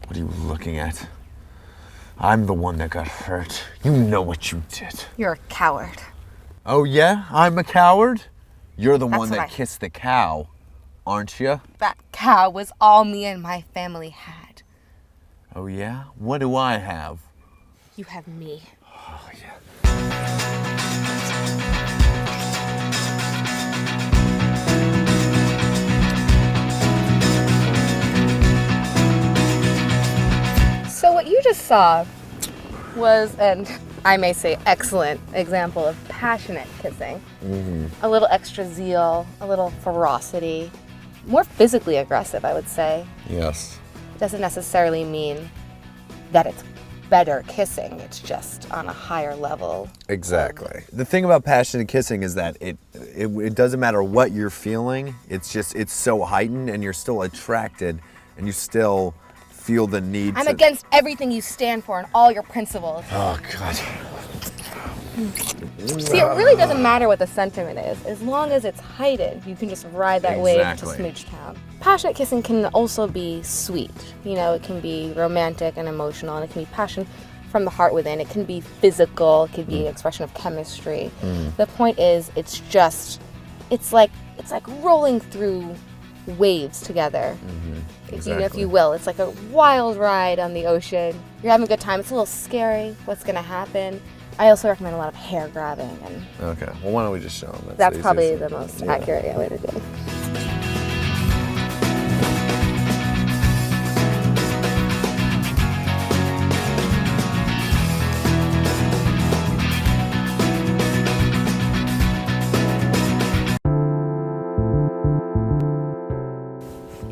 What are you looking at? I'm the one that got hurt. You know what you did. You're a coward. Oh yeah? I'm a coward? You're the one what that kissed the cow, aren't you? That cow was all me and my family had. Oh yeah? What do I have? You have me. Oh yeah. So what you just saw was, and I may say excellent example of passionate kissing. Mm-hmm. A little extra zeal, a little ferocity, more physically aggressive, I would say. Yes. Doesn't necessarily mean that it's better kissing. It's just on a higher level. Exactly. The thing about passionate kissing is that it doesn't matter what you're feeling. It's so heightened, and you're still attracted, and you still feel the need I'm against everything you stand for and all your principles. Oh, God. See, it really doesn't matter what the sentiment is. As long as it's heightened, you can just ride that wave to Smooch Town. Passionate kissing can also be sweet. You know, it can be romantic and emotional, and it can be passion from the heart within. It can be physical. It can be an expression of chemistry. The point is, it's like rolling through waves together. Exactly. If you will. It's like a wild ride on the ocean. You're having a good time. It's a little scary. What's going to happen? I also recommend a lot of hair grabbing. And okay. Well, why don't we just show them? that's probably the most accurate way to do it.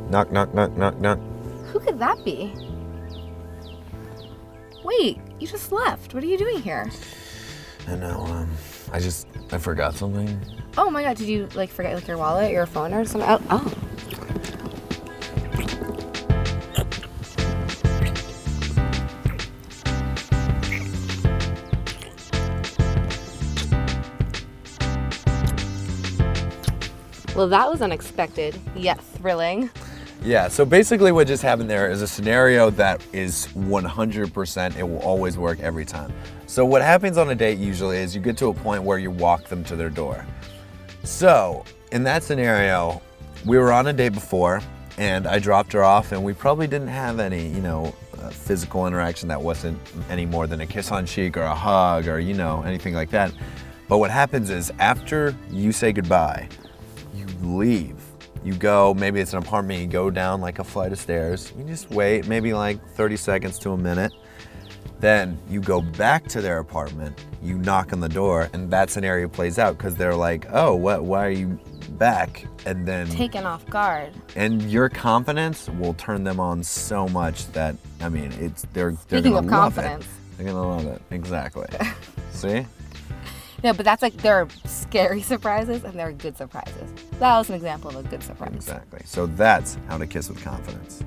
Knock, knock, knock, knock, knock. Who could that be? Wait, you just left. What are you doing here? I know, I forgot something. Oh my God, did you forget your wallet, your phone or something? Oh. Well, that was unexpected, yet thrilling. Yeah, so basically what just happened there is a scenario that is 100%, it will always work every time. So what happens on a date usually is you get to a point where you walk them to their door. So in that scenario, we were on a date before, and I dropped her off, and we probably didn't have any, physical interaction that wasn't any more than a kiss on cheek or a hug or, anything like that. But what happens is after you say goodbye, you leave. You go, maybe it's an apartment, you go down like a flight of stairs, you just wait, maybe 30 seconds to a minute. Then you go back to their apartment, you knock on the door, and that scenario plays out because they're like, oh, why are you back? And then taken off guard. And your confidence will turn them on so much that, they're Speaking gonna of love confidence. it. They're gonna love it, exactly. See? No, but that's there are scary surprises and there are good surprises. That was an example of a good surprise. Exactly. So that's how to kiss with confidence.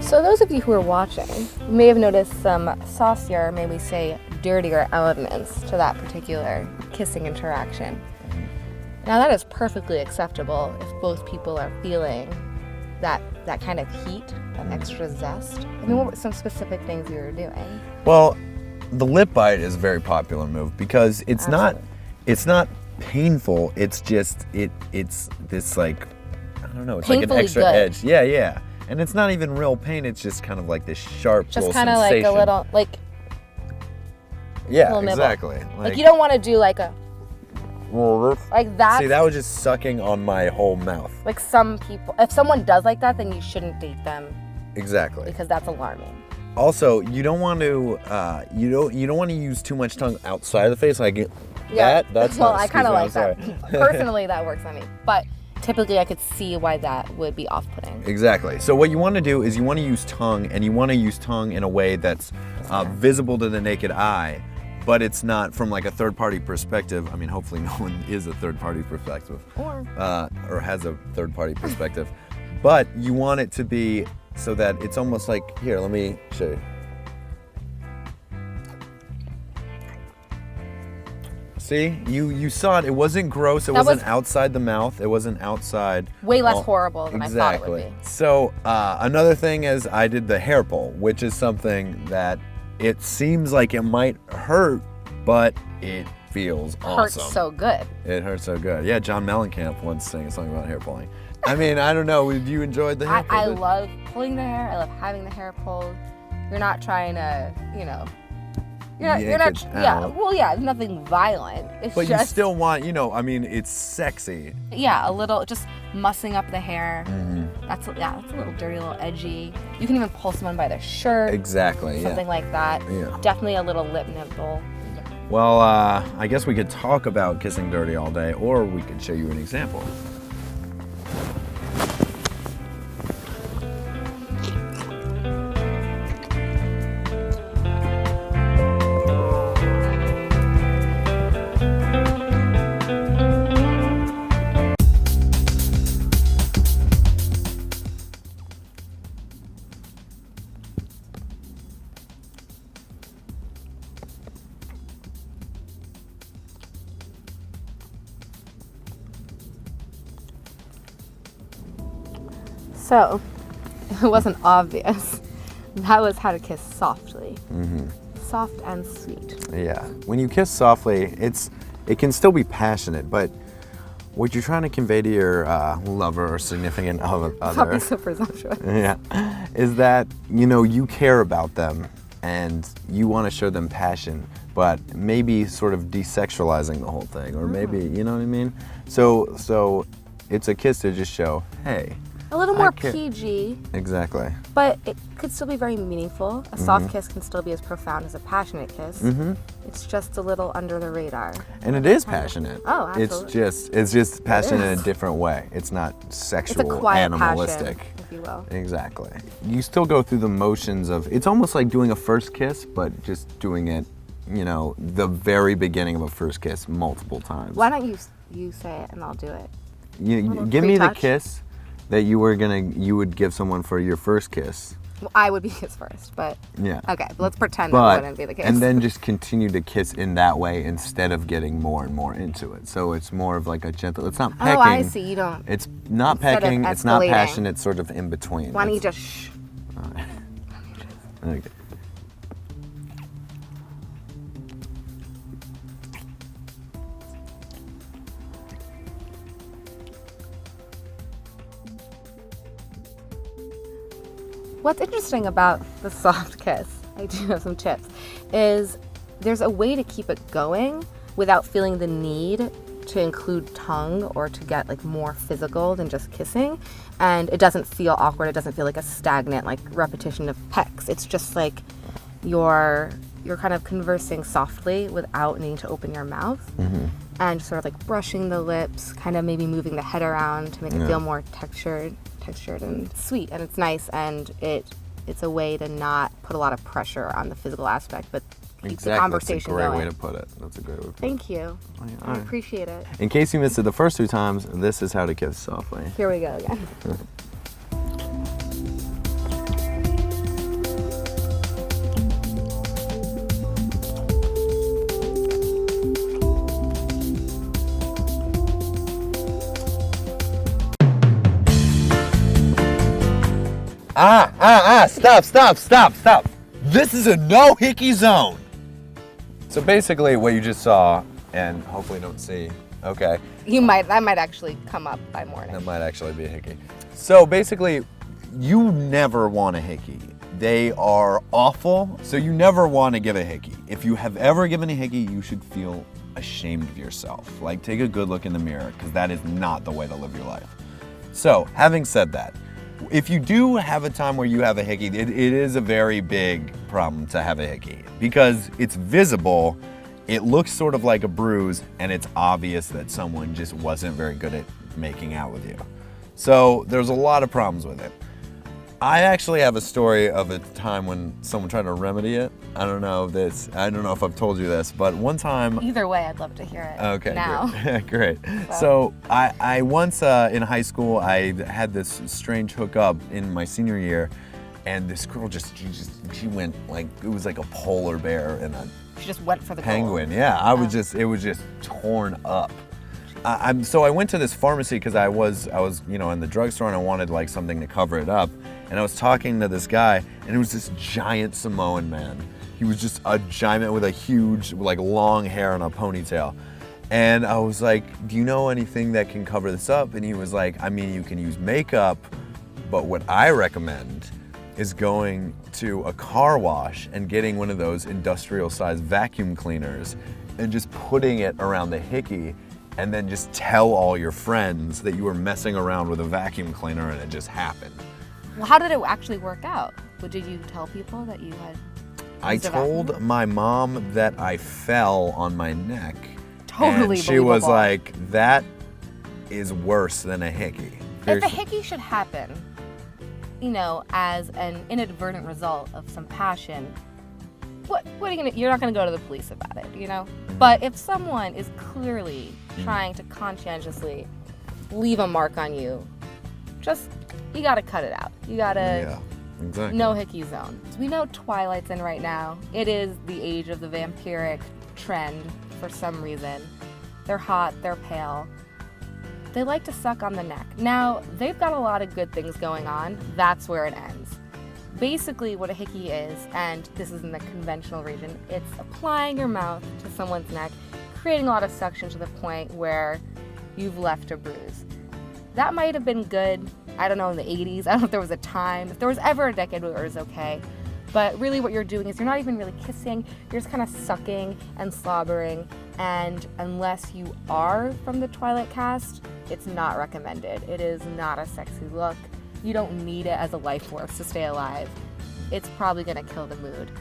So those of you who are watching may have noticed some saucier, may we say dirtier elements to that particular kissing interaction. Now that is perfectly acceptable if both people are feeling that kind of heat, that extra zest. What were some specific things you were doing? Well, the lip bite is a very popular move because it's not painful. It's just it's this I don't know, it's painfully like an extra good. edge. Yeah. And it's not even real pain, it's just kind of like this sharp just little kind of sensation. like a little yeah, little exactly. Like you don't want to do like that. See, that was just sucking on my whole mouth. Like some people, if someone does like that, then you shouldn't date them. Exactly. Because that's alarming. Also, you don't want to you don't want to use too much tongue outside of the face. That's well, not, I kind of like that. Personally, that works on me. But typically I could see why that would be off-putting. Exactly. So what you want to do is you want to use tongue, and you want to use tongue in a way that's visible to the naked eye, but it's not from like a third-party perspective. I mean, hopefully no one is a third-party perspective. Or has a third-party perspective. But you want it to be so that it's almost like, here, let me show you. See, you saw it. It wasn't gross. It wasn't outside the mouth. It wasn't outside. Way less horrible than I thought it would be. So another thing is I did the hair pull, which is something that it seems like it might hurt, but it feels awesome. Hurts so good. It hurts so good. Yeah, John Mellencamp once sang a song about hair pulling. I mean, I don't know. Have you enjoyed the hair pull? I love pulling the hair. I love having the hair pulled. You're not trying to, nothing violent. But you still want, I mean, it's sexy. Yeah, a little, just mussing up the hair. Mm-hmm. That's a little dirty, a little edgy. You can even pull someone by their shirt. Exactly, something like that. Yeah. Definitely a little lip nibble. Well, I guess we could talk about kissing dirty all day, or we could show you an example. So, it wasn't obvious. That was how to kiss softly. Mm-hmm. Soft and sweet. Yeah. When you kiss softly, it can still be passionate, but what you're trying to convey to your lover or significant other, Stop being so presumptuous. Yeah, is that you care about them and you want to show them passion, but maybe sort of desexualizing the whole thing, or maybe you know what I mean. So it's a kiss to just show, hey. A little more PG. Exactly. But it could still be very meaningful. A soft kiss can still be as profound as a passionate kiss. Mm-hmm. It's just a little under the radar. And it is passionate. Oh, absolutely. It's just passionate in a different way. It's not sexual, it's a quiet animalistic. Passion, if you will. Exactly. You still go through the motions of, it's almost like doing a first kiss, but just doing it, the very beginning of a first kiss multiple times. Why don't you say it and I'll do it? You give me the kiss that you would give someone for your first kiss. Well, I would be kissed first, but yeah. Okay, but let's pretend that wouldn't be the case. And then just continue to kiss in that way instead of getting more and more into it. So it's more of like a gentle. It's not pecking. Oh, I see. You don't. It's not pecking. It's not passion. It's sort of in between. Why don't you just shh? Okay. What's interesting about the soft kiss, I do have some tips, is there's a way to keep it going without feeling the need to include tongue or to get like more physical than just kissing. And it doesn't feel awkward. It doesn't feel like a stagnant like repetition of pecks. It's just like you're kind of conversing softly without needing to open your mouth. Mm-hmm. And sort of like brushing the lips, kind of maybe moving the head around to make it feel more textured and sweet, and it's nice, and it's a way to not put a lot of pressure on the physical aspect, but keep the conversation going. That's a great way to put it. That's a great way to put it. Thank you. I appreciate it. In case you missed it the first 2 times, this is how to kiss softly. Here we go again. Stop. This is a no hickey zone. So basically what you just saw, and hopefully don't see, okay. That might actually come up by morning. That might actually be a hickey. So basically, you never want a hickey. They are awful, so you never want to give a hickey. If you have ever given a hickey, you should feel ashamed of yourself. Like, take a good look in the mirror, because that is not the way to live your life. So, having said that, if you do have a time where you have a hickey, it is a very big problem to have a hickey because it's visible, it looks sort of like a bruise, and it's obvious that someone just wasn't very good at making out with you. So there's a lot of problems with it. I actually have a story of a time when someone tried to remedy it. I don't know if I've told you this, but one time. Either way, I'd love to hear it. Okay, now. great. So I once in high school, I had this strange hookup in my senior year, and this girl she went like, it was like a polar bear and a She just went for the penguin. goal. Yeah, it was just torn up. So I went to this pharmacy because I was in the drugstore and I wanted like something to cover it up. And I was talking to this guy, and it was this giant Samoan man. He was just a giant with a huge, like, long hair and a ponytail. And I was like, do you know anything that can cover this up? And he was like, I mean, you can use makeup, but what I recommend is going to a car wash and getting one of those industrial-sized vacuum cleaners and just putting it around the hickey, and then just tell all your friends that you were messing around with a vacuum cleaner and it just happened. Well, how did it actually work out? Did you tell people that you had? I told my mom that I fell on my neck. Totally and she was believable. like, that is worse than a hickey. If a hickey should happen, as an inadvertent result of some passion, what are you gonna? You're not gonna go to the police about it, Mm-hmm. But if someone is clearly trying to conscientiously leave a mark on you, you gotta cut it out. You gotta exactly. no hickey zone. So we know Twilight's in right now. It is the age of the vampiric trend for some reason. They're hot, they're pale. They like to suck on the neck. Now, they've got a lot of good things going on. That's where it ends. Basically, what a hickey is, and this is in the conventional region, it's applying your mouth to someone's neck, creating a lot of suction to the point where you've left a bruise. That might have been good, I don't know, in the 80s. I don't know if there was a time, if there was ever a decade where it was okay. But really what you're doing is you're not even really kissing, you're just kind of sucking and slobbering, and unless you are from the Twilight cast, it's not recommended. It is not a sexy look. You don't need it as a life force to stay alive. It's probably gonna kill the mood.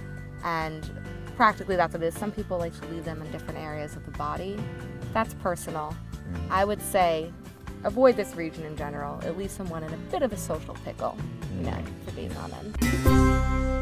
And practically that's what it is. Some people like to leave them in different areas of the body. That's personal. I would say avoid this region in general. It leaves someone in a bit of a social pickle, for days on end.